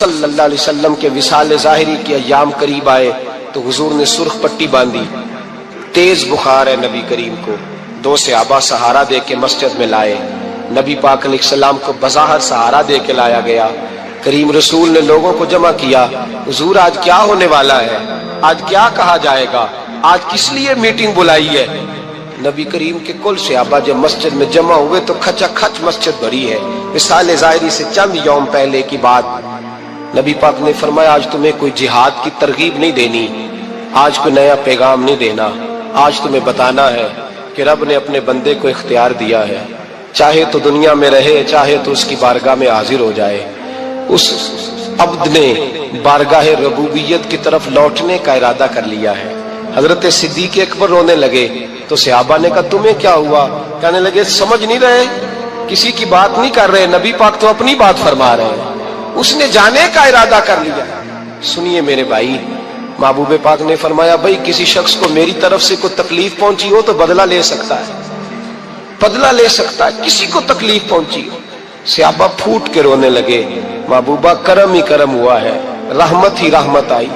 صلی اللہ علیہ وسلم کے وصال ظاہری کے ایام قریب آئے تو حضور نے سرخ پٹی باندھی، تیز بخار ہے نبی کریم کو، دو صحابہ سہارا دے کے مسجد میں لائے، نبی پاک علیہ السلام کو بظاہر سہارا دے کے لایا گیا۔ کریم رسول نے لوگوں کو جمع کیا، حضور آج کیا ہونے والا ہے، آج کیا کہا جائے گا، آج کس لیے میٹنگ بلائی ہے؟ نبی کریم کے کل صحابہ جب مسجد میں جمع ہوئے تو کھچا کھچ مسجد بھری ہے۔ وصال ظاہری سے چند یوم پہلے کی بات، نبی پاک نے فرمایا آج تمہیں کوئی جہاد کی ترغیب نہیں دینی، آج کوئی نیا پیغام نہیں دینا، آج تمہیں بتانا ہے کہ رب نے اپنے بندے کو اختیار دیا ہے، چاہے تو دنیا میں رہے چاہے تو اس کی بارگاہ میں حاضر ہو جائے۔ اس عبد نے بارگاہ ربوبیت کی طرف لوٹنے کا ارادہ کر لیا ہے۔ حضرت صدیق اکبر رونے لگے تو صحابہ نے کہا تمہیں کیا ہوا؟ کہنے لگے سمجھ نہیں رہے، کسی کی بات نہیں کر رہے، نبی پاک تو اپنی بات فرما رہے ہیں، اس نے جانے کا ارادہ کر لیا۔ سنیے میرے بھائی، محبوب پاک نے فرمایا بھائی کسی شخص کو میری طرف سے کوئی تکلیف پہنچی ہو تو بدلہ لے سکتا ہے، بدلہ لے سکتا ہے، کسی کو تکلیف پہنچی ہو۔ صحابہ پھوٹ کے رونے لگے، محبوبہ کرم ہی کرم ہوا ہے، رحمت ہی رحمت آئی،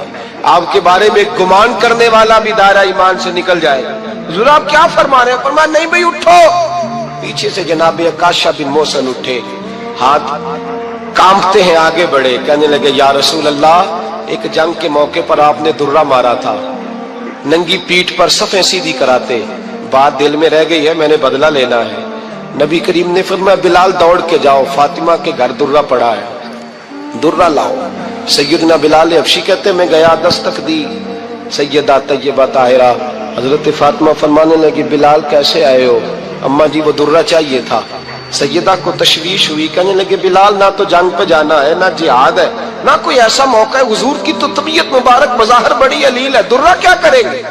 آپ کے بارے میں گمان کرنے والا بھی دائرہ ایمان سے نکل جائے گا۔ حضور آپ کیا فرما رہے ہیں؟ فرمایا نہیں بھائی اٹھو۔ پیچھے سے جناب عکاشہ بن محصن اٹھے، ہاتھ کانپتے ہیں آگے بڑھے، کہنے لگے یا رسول اللہ ایک جنگ کے موقع پر آپ نے درہ مارا تھا، ننگی پیٹھ پر صفیں سیدھی کراتے، بات دل میں رہ گئی ہے، میں نے بدلہ لینا ہے۔ نبی کریم نے فرمایا بلال دوڑ کے جاؤ، فاطمہ کے گھر درہ پڑا ہے، درہ لاؤ۔ سیدنا بلال حبشی کہتے ہیں میں گیا، دستک دی سیدہ طیبہ طاہرہ، حضرت فاطمہ فرمانے لگی بلال کیسے آئے ہو؟ اماں جی وہ درہ چاہیے تھا۔ سیدہ کو تشویش ہوئی، کہنے لگے بلال نہ تو جنگ پہ جانا ہے، نہ جہاد ہے، نہ کوئی ایسا موقع ہے، حضور کی تو طبیعت مبارک بظاہر بڑی علیل ہے، درہ کیا کریں گے؟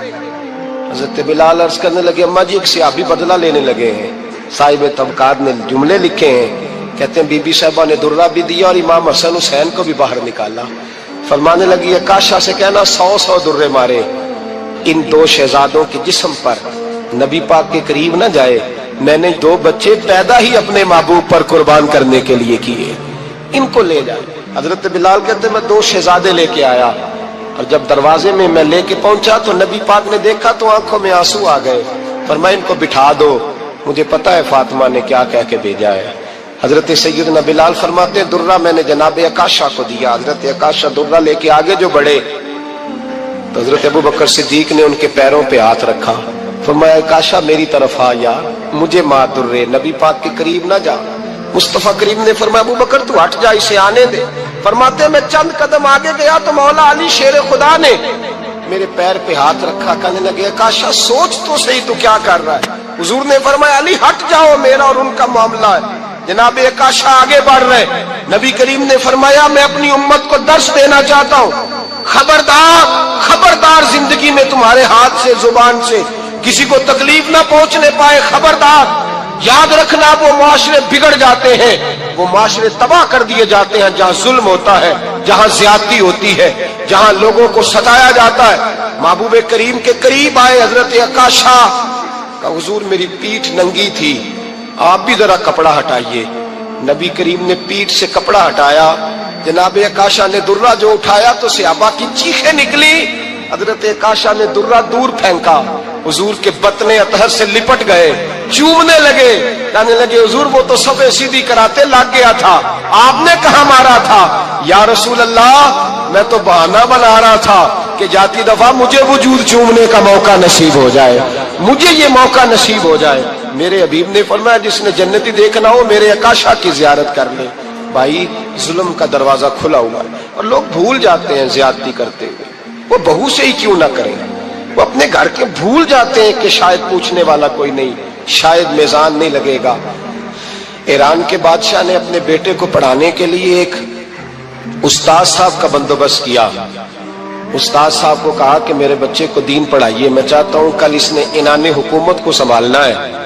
حضرت بلال عرض کرنے لگے اماں جی ایک صحابی بدلہ لینے لگے ہیں، صاحب طبقات نے جملے لکھے ہیں، کہتے ہیں بی بی صاحبہ نے درہ بھی دیا اور امام حسن حسین کو بھی باہر نکالا۔ فرمانے لگی عکاشہ سے کہنا 100 درے مارے، ان دو شہزادوں کے جسم پر نبی پاک کے قریب نہ جائے، میں نے 2 بچے پیدا ہی اپنے محبوب پر قربان کرنے کے لیے کیے، ان کو لے جائے۔ حضرت بلال کہتے میں 2 شہزادے لے کے آیا، اور جب دروازے میں میں لے کے پہنچا تو نبی پاک نے دیکھا تو آنکھوں میں آنسو آ گئے۔ فرمایا ان کو بٹھا دو، مجھے پتا ہے فاطمہ نے کیا کہہ کے بھیجا ہے۔ حضرت سیدنا بلال فرماتے ہیں درہ میں نے جناب عکاشہ کو دیا، حضرت عکاشہ درہ لے کے آگے جو بڑھے تو حضرت ابو بکر صدیق نے ان کے پیروں پہ ہاتھ رکھا، فرمایا عکاشہ میری طرف آ یار، مجھے ماں درے، نبی پاک کے قریب نہ جا۔ مصطفیٰ کریم نے فرمایا ابو بکر تو ہٹ جا، اسے آنے دے۔ فرماتے ہیں میں چند قدم آگے گیا تو مولا علی شیر خدا نے میرے پیر پہ ہاتھ رکھا، کہنے لگے عکاشہ سوچ تو صحیح تو کیا کر رہا ہے؟ حضور نے فرمایا علی ہٹ جاؤ، میرا اور ان کا معاملہ ہے۔ جناب عکاشہ آگے بڑھ رہے، نبی کریم نے فرمایا میں اپنی امت کو درس دینا چاہتا ہوں، خبردار خبردار زندگی میں تمہارے ہاتھ سے زبان سے کسی کو تکلیف نہ پہنچنے پائے، خبردار یاد رکھنا وہ معاشرے بگڑ جاتے ہیں، وہ معاشرے تباہ کر دیے جاتے ہیں جہاں ظلم ہوتا ہے، جہاں زیادتی ہوتی ہے، جہاں لوگوں کو ستایا جاتا ہے۔ محبوب کریم کے قریب آئے حضرت عکاشہ کہ حضور میری پیٹھ ننگی تھی، آپ بھی ذرا کپڑا ہٹائیے۔ نبی کریم نے پیٹھ سے کپڑا ہٹایا، جناب عکاشہ نے درہ جو اٹھایا تو صحابہ کی چیخیں نکلی، حضرت عکاشہ نے درہ دور پھینکا، حضور کے بطن اطہر سے لپٹ گئے، چومنے لگے، کہنے لگے حضور وہ تو صفیں سیدھی کراتے لگ گیا تھا، آپ نے کہاں مارا تھا؟ یا رسول اللہ میں تو بہانہ بنا رہا تھا کہ جاتی دفعہ مجھے وجود چومنے کا موقع نصیب ہو جائے، مجھے یہ موقع نصیب ہو جائے۔ میرے حبیب نے فرمایا جس نے جنتی دیکھنا ہو میرے عکاشہ کی زیارت کر لے۔ بھائی ظلم کا دروازہ کھلا ہوا ہے اور لوگ بھول جاتے ہیں زیادتی کرتے ہوئے، وہ بہو سے ہی کیوں نہ کریں، وہ اپنے گھر کے بھول جاتے ہیں کہ شاید پوچھنے والا کوئی نہیں، شاید میزان نہیں لگے گا۔ ایران کے بادشاہ نے اپنے بیٹے کو پڑھانے کے لیے ایک استاد صاحب کا بندوبست کیا۔ استاد صاحب کو کہا کہ میرے بچے کو دین پڑھائیے، میں چاہتا ہوں کل اس نے عنان حکومت کو سنبھالنا ہے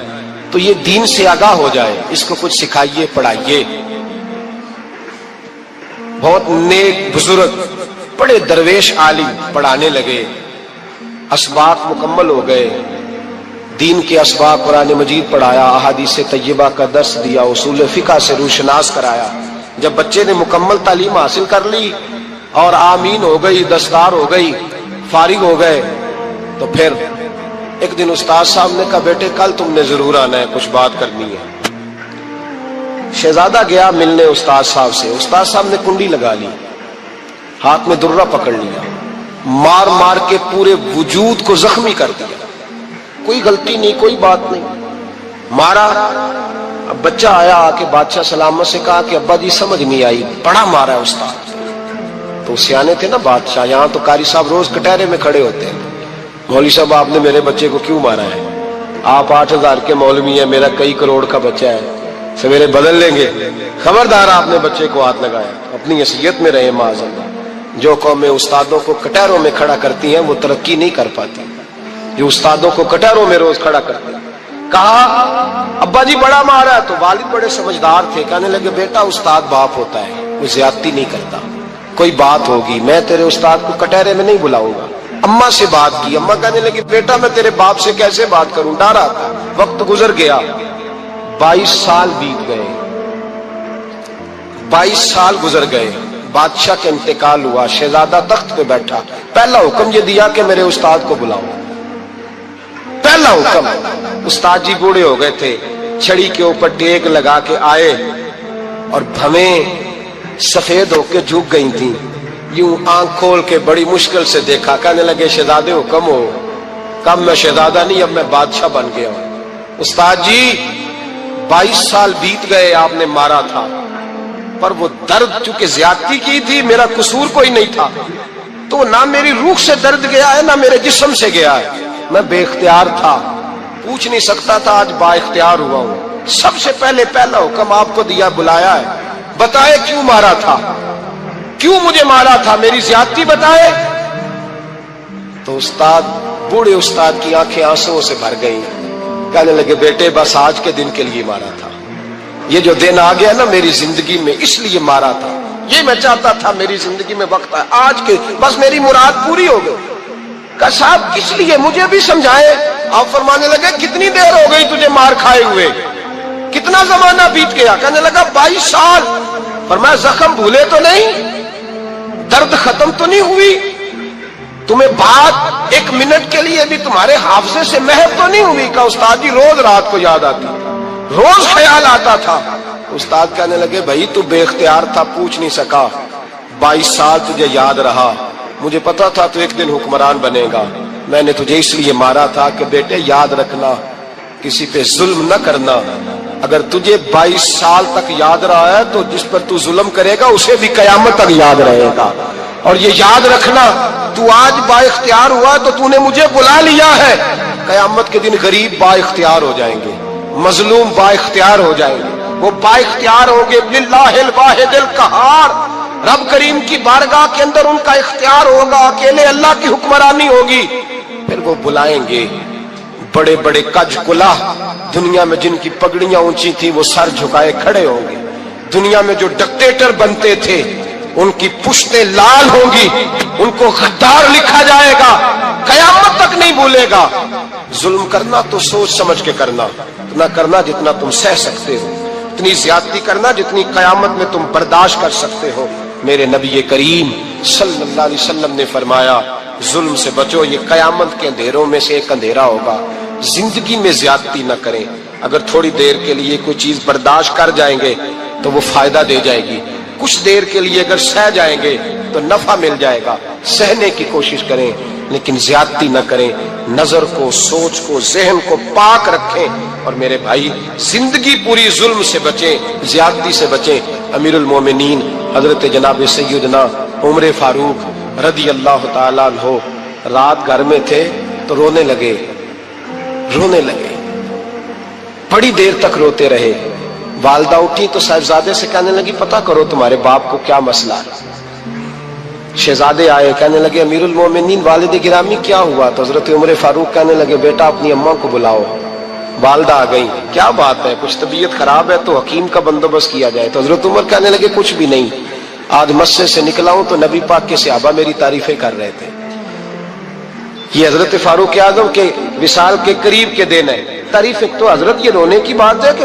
تو یہ دین سے آگاہ ہو جائے، اس کو کچھ سکھائیے پڑھائیے۔ بہت نیک بزرگ بڑے درویش عالم پڑھانے لگے، اسباق مکمل ہو گئے، دین کے اسباق قرآن مجید پڑھایا، احادیث طیبہ کا درس دیا، اصول فقہ سے روشناس کرایا۔ جب بچے نے مکمل تعلیم حاصل کر لی اور آمین ہو گئی، دستار ہو گئی، فارغ ہو گئے، تو پھر ایک دن استاد صاحب نے کہا بیٹے کل تم نے ضرور آنا ہے، کچھ بات کرنی ہے۔ شہزادہ گیا ملنے استاد صاحب سے، استاد صاحب نے کنڈی لگا لی، ہاتھ میں درہ پکڑ لیا، مار مار کے پورے وجود کو زخمی کر دیا، کوئی غلطی نہیں، کوئی بات نہیں، مارا۔ اب بچہ آیا آ کے بادشاہ سلامت سے کہا کہ ابا جی سمجھ نہیں آئی، بڑا مارا ہے استاد۔ تو سیانے تھے نا بادشاہ، یہاں تو قاری صاحب روز کٹہرے میں کھڑے ہوتے ہیں، مولوی صاحب آپ نے میرے بچے کو کیوں مارا ہے؟ آپ 8,000 کے مولوی ہیں، میرا کئی کروڑ کا بچہ ہے، سویرے بدل لیں گے، خبردار آپ نے بچے کو ہاتھ لگایا، اپنی حیثیت میں رہے معاذ اللہ۔ جو قومیں استادوں کو کٹہروں میں کھڑا کرتی ہیں وہ ترقی نہیں کر پاتی، جو استادوں کو کٹہروں میں روز کھڑا کرتے ہیں۔ کہا ابا جی بڑا مارا ہے، تو والد بڑے سمجھدار تھے، کہنے لگے بیٹا استاد باپ ہوتا ہے، وہ زیادتی نہیں کرتا، کوئی بات ہوگی میں تیرے استاد کو کٹہرے میں نہیں بلاؤں گا۔ اماں سے بات کی، اماں کہنے لگی بیٹا میں تیرے باپ سے کیسے بات کروں، ڈرا تھا۔ وقت گزر گیا، 22 سال بیت گئے، 22 سال گزر گئے، بادشاہ کا انتقال ہوا، شہزادہ تخت پہ بیٹھا، پہلا حکم یہ دیا کہ میرے استاد کو بلاؤ، پہلا حکم۔ استاد جی بوڑھے ہو گئے تھے، چھڑی کے اوپر ٹیک لگا کے آئے اور بھویں سفید ہو کے جھک گئی تھیں، یوں آنکھ کھول کے بڑی مشکل سے دیکھا، کہنے لگے شہزادے حکم ہو۔ کب میں شہزادہ نہیں، اب میں بادشاہ بن گیا ہوں۔ استاد جی 22 سال بیت گئے، آپ نے مارا تھا، پر وہ درد چونکہ زیادتی کی تھی، میرا قصور کوئی نہیں تھا، تو نہ میری روح سے درد گیا ہے نہ میرے جسم سے گیا ہے، میں بے اختیار تھا، پوچھ نہیں سکتا تھا، آج با اختیار ہوا ہوں۔ سب سے پہلے پہلا حکم آپ کو دیا، بلایا ہے، بتائے کیوں مارا تھا، کیوں مجھے مارا تھا، میری زیادتی بتائے۔ تو استاد، بوڑھے استاد کی آنکھیں آنسوؤں سے بھر گئی، کہنے لگے بیٹے بس آج کے دن کے لیے مارا تھا، یہ جو دن آ گیا نا میری زندگی میں اس لیے مارا تھا، یہ میں چاہتا تھا میری زندگی میں وقت آئے، آج کے بس میری مراد پوری ہو گئی۔ کہ صاحب کس لیے، مجھے بھی سمجھائے۔ آپ فرمانے لگے کتنی دیر ہو گئی تجھے مار کھائے ہوئے، کتنا زمانہ بیت گیا؟ کہنے لگا 22 سال۔ فرمایا زخم بھولے تو نہیں، درد ختم تو نہیں ہوئی، تمہیں بات 1 منٹ کے لیے بھی تمہارے حافظے سے محو تو نہیں ہوئی؟ کہ استاد جی روز رات کو یاد آتی، روز خیال آتا تھا۔ استاد کہنے لگے بھائی تو بے اختیار تھا، پوچھ نہیں سکا، 22 سال تجھے یاد رہا، مجھے پتا تھا تو ایک دن حکمران بنے گا، میں نے تجھے اس لیے مارا تھا کہ بیٹے یاد رکھنا، کسی پہ ظلم نہ کرنا، اگر تجھے 22 سال تک یاد رہا ہے تو جس پر تو ظلم کرے گا اسے بھی قیامت تک یاد رہے گا، اور یہ یاد رکھنا تو آج با اختیار ہوا تو تو نے مجھے بلا لیا ہے، قیامت کے دن غریب با اختیار ہو جائیں گے، مظلوم با اختیار ہو جائیں گے، وہ با اختیار ہوں گے، للہ الواحد القہار، رب کریم کی بارگاہ کے اندر ان کا اختیار ہوگا، اکیلے اللہ کی حکمرانی ہوگی، پھر وہ بلائیں گے، بڑے بڑے کج کلاہ دنیا میں جن کی پگڑیاں اونچی تھی وہ سر جھکائے کھڑے ہوں گے، دنیا میں جو ڈکٹیٹر بنتے تھے ان کی پشتیں لال ہوں گی، ان کو غدار لکھا جائے گا، قیامت تک نہیں بھولے گا۔ ظلم کرنا تو سوچ سمجھ کے کرنا، اتنا کرنا جتنا تم سہ سکتے ہو، اتنی زیادتی کرنا جتنی قیامت میں تم برداشت کر سکتے ہو۔ میرے نبی کریم صلی اللہ علیہ وسلم نے فرمایا ظلم سے بچو، یہ قیامت کے اندھیروں میں سے ایک اندھیرا ہوگا، زندگی میں زیادتی نہ کریں، اگر تھوڑی دیر کے لیے کوئی چیز برداشت کر جائیں گے تو وہ فائدہ دے جائے گی، کچھ دیر کے لیے اگر سہ جائیں گے تو نفع مل جائے گا، سہنے کی کوشش کریں لیکن زیادتی نہ کریں، نظر کو، سوچ کو، ذہن کو پاک رکھیں، اور میرے بھائی زندگی پوری ظلم سے بچیں، زیادتی سے بچیں۔ امیر المومنین حضرت جناب سیدنا عمر فاروق رضی اللہ تعالیٰ عنہ رات گھر میں تھے تو رونے لگے، بڑی دیر تک روتے رہے، والدہ اٹھی تو صاحبزادے سے کہنے لگی پتہ کرو تمہارے باپ کو کیا مسئلہ ہے۔ شہزادے آئے، کہنے لگے امیر المومنین والد گرامی کیا ہوا؟ تو حضرت عمر فاروق کہنے لگے بیٹا اپنی اماں کو بلاؤ۔ والدہ آ گئی، کیا بات ہے، کچھ طبیعت خراب ہے تو حکیم کا بندوبست کیا جائے۔ تو حضرت عمر کہنے لگے کچھ بھی نہیں، آج مسجد سے نکلا ہوں تو نبی پاک کے صحابہ میری تعریفیں کر رہے تھے۔ یہ حضرت فاروق اعظم کے وصال کے قریب کے دن ہے، تعریف تو حضرت یہ رونے کی بات ہے کہ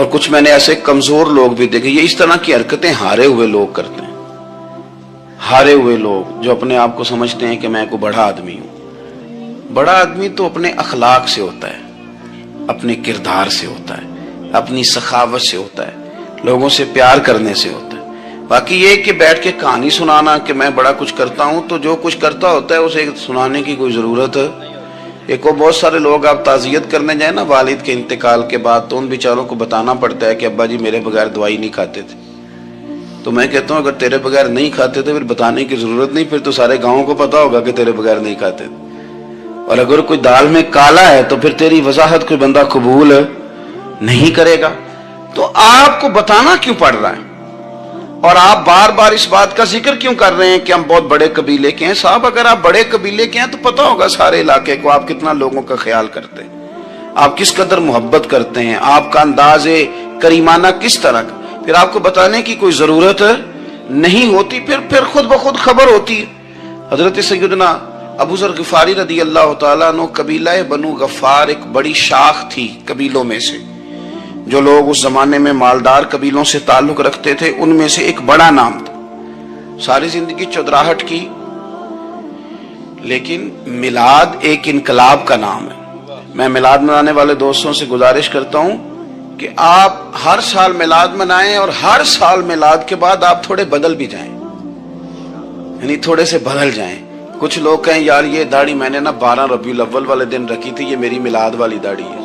اور کچھ میں نے ایسے کمزور لوگ بھی دیکھے. یہ اس طرح کی حرکتیں ہارے ہوئے لوگ کرتے ہیں. ہارے ہوئے لوگ جو اپنے آپ کو سمجھتے ہیں کہ میں کوئی بڑا آدمی ہوں. بڑا آدمی تو اپنے اخلاق سے ہوتا ہے, اپنے کردار سے ہوتا ہے, اپنی سخاوت سے ہوتا ہے, لوگوں سے پیار کرنے سے ہوتا ہے. باقی یہ کہ بیٹھ کے کہانی سنانا کہ میں بڑا کچھ کرتا ہوں, تو جو کچھ کرتا ہوتا ہے اسے سنانے کی کوئی ضرورت ہے. ایک اور بہت سارے لوگ آپ تعزیت کرنے جائیں نا والد کے انتقال کے بعد, تو ان بیچاروں کو بتانا پڑتا ہے کہ ابا جی میرے بغیر دوائی نہیں کھاتے تھے. تو میں کہتا ہوں اگر تیرے بغیر نہیں کھاتے تھے پھر بتانے کی ضرورت نہیں, پھر تو سارے گاؤں کو پتا ہوگا کہ تیرے بغیر نہیں کھاتے تھے. اور اگر کوئی دال میں کالا ہے تو پھر تیری وضاحت کوئی بندہ قبول نہیں کرے گا. تو آپ کو بتانا کیوں پڑ رہا ہے, اور آپ بار بار اس بات کا ذکر کیوں کر رہے ہیں کہ ہم بہت بڑے قبیلے کے ہیں؟ صاحب اگر آپ بڑے قبیلے کے ہیں تو پتا ہوگا سارے علاقے کو آپ کتنا لوگوں کا خیال کرتے ہیں, آپ کس قدر محبت کرتے ہیں, آپ کا انداز کریمانہ کس طرح کا. پھر آپ کو بتانے کی کوئی ضرورت نہیں ہوتی, پھر خود بخود خبر ہوتی ہے. حضرت سیدنا ابو ذر غفاری رضی اللہ تعالیٰ عنہ, قبیلہ بنو غفار ایک بڑی شاخ تھی قبیلوں میں سے. جو لوگ اس زمانے میں مالدار قبیلوں سے تعلق رکھتے تھے ان میں سے ایک بڑا نام تھا. ساری زندگی چودراہٹ کی, لیکن میلاد ایک انقلاب کا نام ہے. میں میلاد منانے والے دوستوں سے گزارش کرتا ہوں کہ آپ ہر سال میلاد منائیں, اور ہر سال میلاد کے بعد آپ تھوڑے بدل بھی جائیں, یعنی تھوڑے سے بدل جائیں. کچھ لوگ کہیں یار یہ داڑھی میں نے نا 12 ربیع الاول والے دن رکھی تھی, یہ میری میلاد والی داڑھی ہے.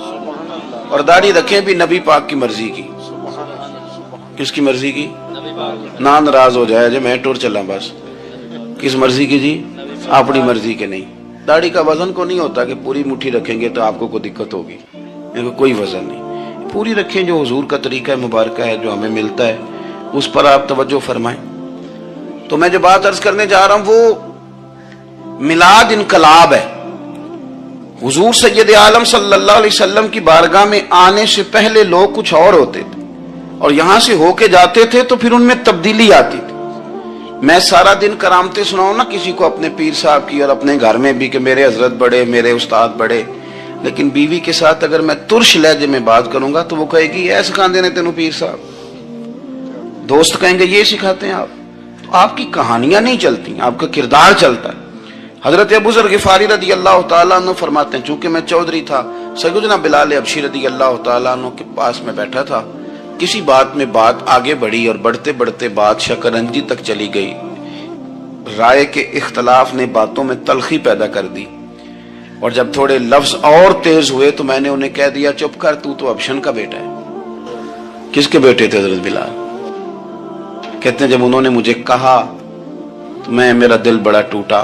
اور داڑھی رکھیں بھی نبی پاک کی مرضی کی. کس کی مرضی کی؟ نہ ناراض ہو جائے جی میں ٹور چلا بس. کس مرضی کی جی؟ اپنی مرضی کے نہیں. داڑھی کا وزن کو نہیں ہوتا کہ پوری مٹھی رکھیں گے تو آپ کو کوئی دقت ہوگی, کوئی وزن نہیں. پوری رکھیں, جو حضور کا طریقہ مبارکہ ہے جو ہمیں ملتا ہے اس پر آپ توجہ فرمائیں. تو میں جو بات عرض کرنے جا رہا ہوں وہ میلاد انقلاب ہے. حضور سید عالم صلی اللہ علیہ وسلم کی بارگاہ میں آنے سے پہلے لوگ کچھ اور ہوتے تھے, اور یہاں سے ہو کے جاتے تھے تو پھر ان میں تبدیلی آتی تھی. میں سارا دن کرامتیں سناؤں نا کسی کو اپنے پیر صاحب کی, اور اپنے گھر میں بھی کہ میرے حضرت بڑے, میرے استاد بڑے, لیکن بیوی کے ساتھ اگر میں ترش لہجے میں بات کروں گا تو وہ کہے گی یہ سکھاندے نے تینوں پیر صاحب. دوست کہیں گے یہ سکھاتے ہیں آپ. تو آپ کی کہانیاں نہیں چلتی, آپ کا کردار چلتا ہے. حضرت ابو ذر غفاری رضی اللہ تعالیٰ عنہ فرماتے ہیں چونکہ میں چودھری تھا, سیدنا بلال حبشی رضی اللہ تعالیٰ عنہ کے پاس میں بیٹھا تھا. کسی بات میں بات آگے بڑھی اور بڑھتے بڑھتے بات شکنجی تک چلی گئی. رائے کے اختلاف نے باتوں میں تلخی پیدا کر دی, اور جب تھوڑے لفظ اور تیز ہوئے تو میں نے انہیں کہہ دیا چپ کر, تو ابشن کا بیٹا ہے. کس کے بیٹے تھے حضرت بلال؟ کہتے ہیں جب انہوں نے مجھے کہا تو میرا دل بڑا ٹوٹا,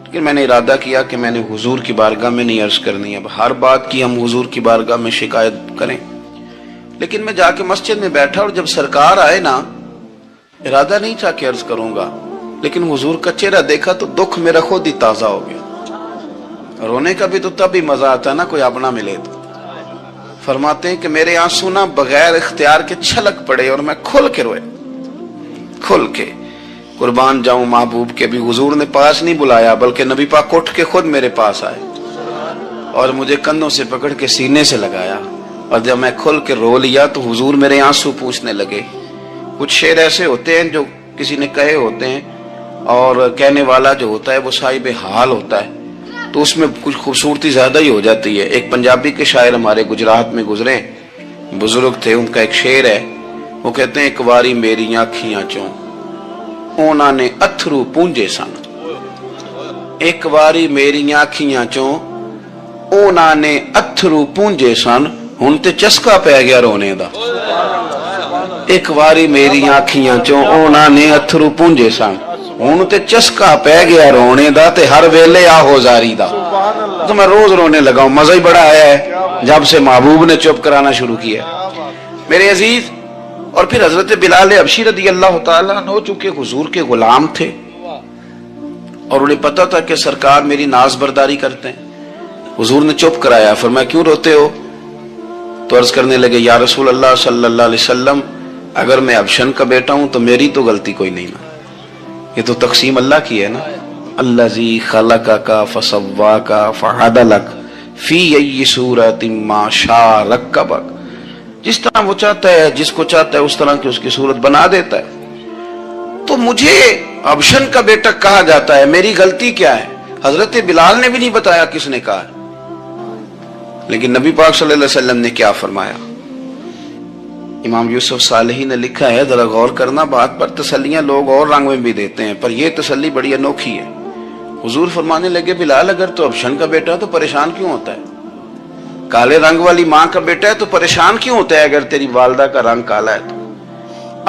لیکن میں نے ارادہ کیا کہ میں نے حضور کی بارگاہ میں نہیں عرض کرنی. اب ہر بات کی ہم حضور کی بارگاہ میں شکایت کریں. لیکن میں جا کے مسجد میں بیٹھا, اور جب سرکار آئے نا, ارادہ نہیں تھا کہ عرض کروں گا, لیکن حضور کا چہرہ دیکھا تو دکھ میرا خود ہی تازہ ہو گیا. رونے کا بھی تو تب ہی مزہ آتا ہے نا کوئی اپنا ملے تو. فرماتے ہیں کہ میرے آنسو نا بغیر اختیار کے چھلک پڑے, اور میں کھل کے روئے, کھل کے. قربان جاؤں محبوب کے بھی حضور نے پاس نہیں بلایا, بلکہ نبی پاک اٹھ کے خود میرے پاس آئے اور مجھے کندھوں سے پکڑ کے سینے سے لگایا. اور جب میں کھل کے رو لیا تو حضور میرے آنسو پوچھنے لگے. کچھ شعر ایسے ہوتے ہیں جو کسی نے کہے ہوتے ہیں, اور کہنے والا جو ہوتا ہے وہ صاحب حال ہوتا ہے, تو اس میں کچھ خوبصورتی زیادہ ہی ہو جاتی ہے. ایک پنجابی کے شاعر ہمارے گجرات میں گزرے, بزرگ تھے, ان کا ایک شعر ہے, وہ کہتے ہیں ایک واری میری آنکھیاں چوں اونا نے اتھرو پونجے سن. ایک واری میری آنکھیاں چوں اونا نے اتھرو پونجے سن, ہن تے چسکا پہ گیا رونے دا. ایک واری میری آنکھیاں چوں اونا نے اتھرو پونجے سن, ہن تے چسکا پہ گیا رونے دا, تے ہر ویلے آہو زاری دا. تو میں روز رونے لگا ہوں, مزہ ہی بڑا آیا ہے جب سے محبوب نے چپ کرانا شروع کیا میرے عزیز. اور پھر حضرت بلال حبشی رضی اللہ تعالیٰ عنہ چونکہ حضور کے غلام تھے, اور انہیں پتا تھا کہ سرکار میری ناز برداری کرتے ہیں, حضور نے چپ کرایا. فرمایا کیوں روتے ہو؟ تو عرض کرنے لگے یا رسول اللہ صلی اللہ علیہ وسلم, اگر میں ابشن کا بیٹا ہوں تو میری تو غلطی کوئی نہیں نا, یہ تو تقسیم اللہ کی ہے نا. الذی خلقک فسواک فعدلک فی ای صورت ما شاء رکبک. جس طرح وہ چاہتا ہے، جس کو چاہتا ہے اس طرح کی اس کی صورت بنا دیتا ہے. تو مجھے ابشن کا بیٹا کہا جاتا ہے، میری غلطی کیا ہے؟ حضرت بلال نے بھی نہیں بتایا کس نے کہا. لیکن نبی پاک صلی اللہ علیہ وسلم نے کیا فرمایا؟ امام یوسف صالحی نے لکھا ہے، ذرا غور کرنا بات پر، تسلیاں لوگ اور رنگ میں بھی دیتے ہیں پر یہ تسلی بڑی انوکھی ہے. حضور فرمانے لگے، بلال اگر تو ابشن کا بیٹا تو پریشان کیوں ہوتا ہے؟ کالے رنگ والی ماں کا بیٹا ہے تو پریشان کیوں ہوتا ہے اگر تیری والدہ کا رنگ کالا ہے تو؟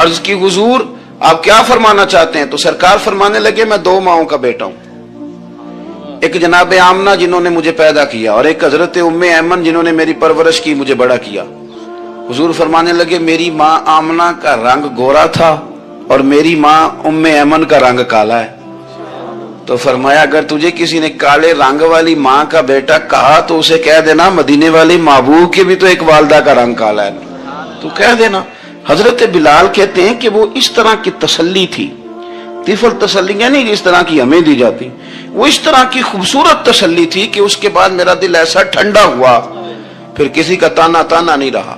عرض کی حضور آپ کیا فرمانا چاہتے ہیں؟ تو سرکار فرمانے لگے، میں دو ماؤں کا بیٹا ہوں، ایک جناب آمنہ جنہوں نے مجھے پیدا کیا اور ایک حضرت ام ایمن جنہوں نے میری پرورش کی، مجھے بڑا کیا. حضور فرمانے لگے، میری ماں آمنہ کا رنگ گورا تھا اور میری ماں ام ایمن کا رنگ کالا ہے. تو فرمایا اگر تجھے کسی نے کالے رنگ والی ماں کا بیٹا کہا تو اسے کہہ دینا مدینے والی محبوب کے بھی تو ایک والدہ کا رنگ کالا ہے، تو کہہ دینا. حضرت بلال کہتے ہیں کہ وہ اس طرح کی تسلی تھی، طفل تسلیاں نہیں جس طرح کی ہمیں دی جاتی، وہ اس طرح کی خوبصورت تسلی تھی کہ اس کے بعد میرا دل ایسا ٹھنڈا ہوا، پھر کسی کا تانا نہیں رہا.